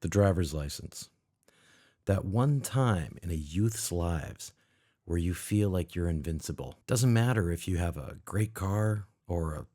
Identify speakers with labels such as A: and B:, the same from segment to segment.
A: the driver's license. That one time in a youth's lives where you feel like you're invincible. Doesn't matter if you have a great car or a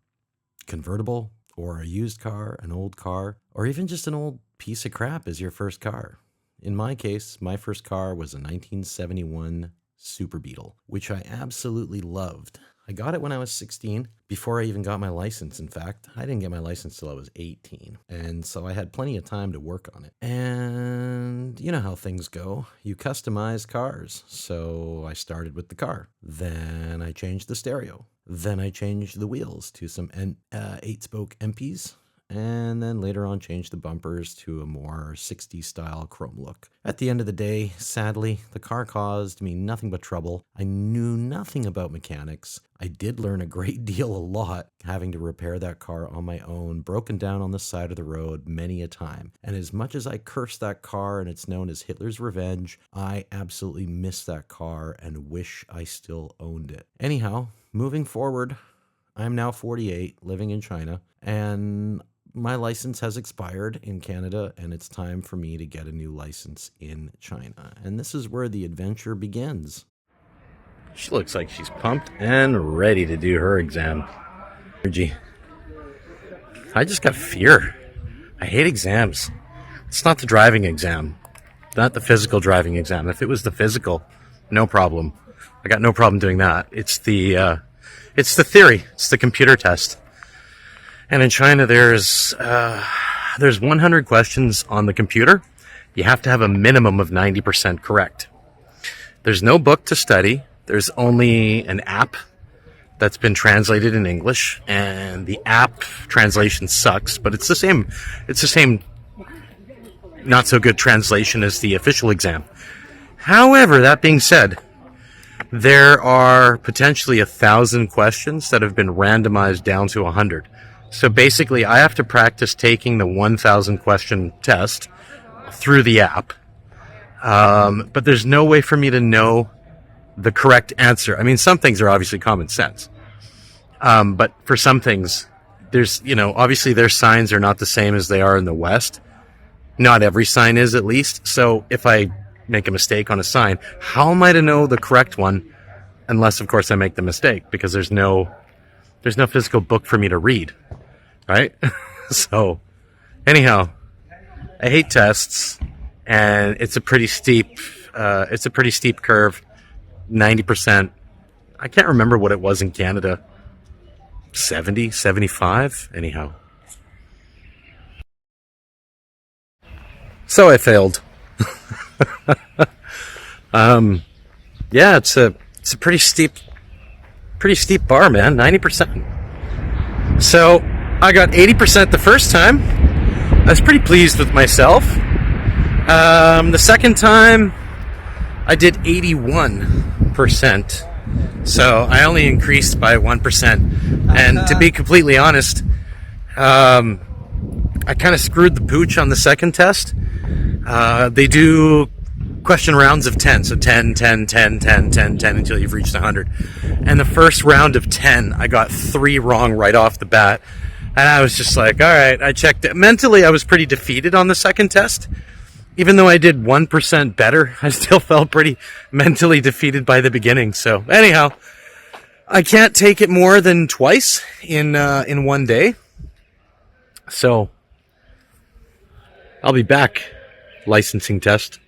A: convertible or a used car, an old car, or even just an old piece of crap as your first car. In my case, my first car was a 1971 Super Beetle, which I absolutely loved. I got it when I was 16, before I even got my license. In fact, I didn't get my license till I was 18. And so I had plenty of time to work on it. And you know how things go. You customize cars. So I started with the car. Then I changed the stereo. Then I changed the wheels to some 8-spoke MPs. And then later on changed the bumpers to a more 60s style chrome look. At the end of the day, sadly, the car caused me nothing but trouble. I knew nothing about mechanics. I did learn a great deal, a lot, having to repair that car on my own, broken down on the side of the road many a time. And as much as I curse that car and it's known as Hitler's Revenge, I absolutely miss that car and wish I still owned it. Anyhow, moving forward, I'm now 48, living in China, and my license has expired in Canada, and it's time for me to get a new license in China. And this is where the adventure begins. She looks like she's pumped and ready to do her exam. I just got fear. I hate exams. It's not the driving exam, not the physical driving exam. If it was the physical, no problem. I got no problem doing that. It's the theory. It's the computer test. And in China, there's 100 questions on the computer. You have to have a minimum of 90% correct. There's no book to study. There's only an app that's been translated in English, and the app translation sucks, but it's the same not so good translation as the official exam. However, that being said, there are potentially 1,000 questions that have been randomized down to 100. So basically, I have to practice taking the 1,000 question test through the app. But there's no way for me to know the correct answer. I mean, some things are obviously common sense. But for some things, obviously their signs are not the same as they are in the West. Not every sign is, at least. So if I make a mistake on a sign, how am I to know the correct one? Unless, of course, I make the mistake, because there's no physical book for me to read. Right? So, anyhow, I hate tests, and it's a pretty steep curve. 90%. I can't remember what it was in Canada. 70, 75? Anyhow. So I failed. Yeah, it's a pretty steep bar, man. 90%. So I got 80% the first time. I was pretty pleased with myself. The second time, I did 81%. So I only increased by 1%. And to be completely honest, I kind of screwed the pooch on the second test. They do question rounds of 10. So 10, 10, 10, 10, 10, 10 until you've reached 100. And the first round of 10, I got 3 wrong right off the bat. And I was just like, all right, I checked it. Mentally, I was pretty defeated on the second test. Even though I did 1% better, I still felt pretty mentally defeated by the beginning. So anyhow, I can't take it more than twice in one day. So I'll be back. Licensing test.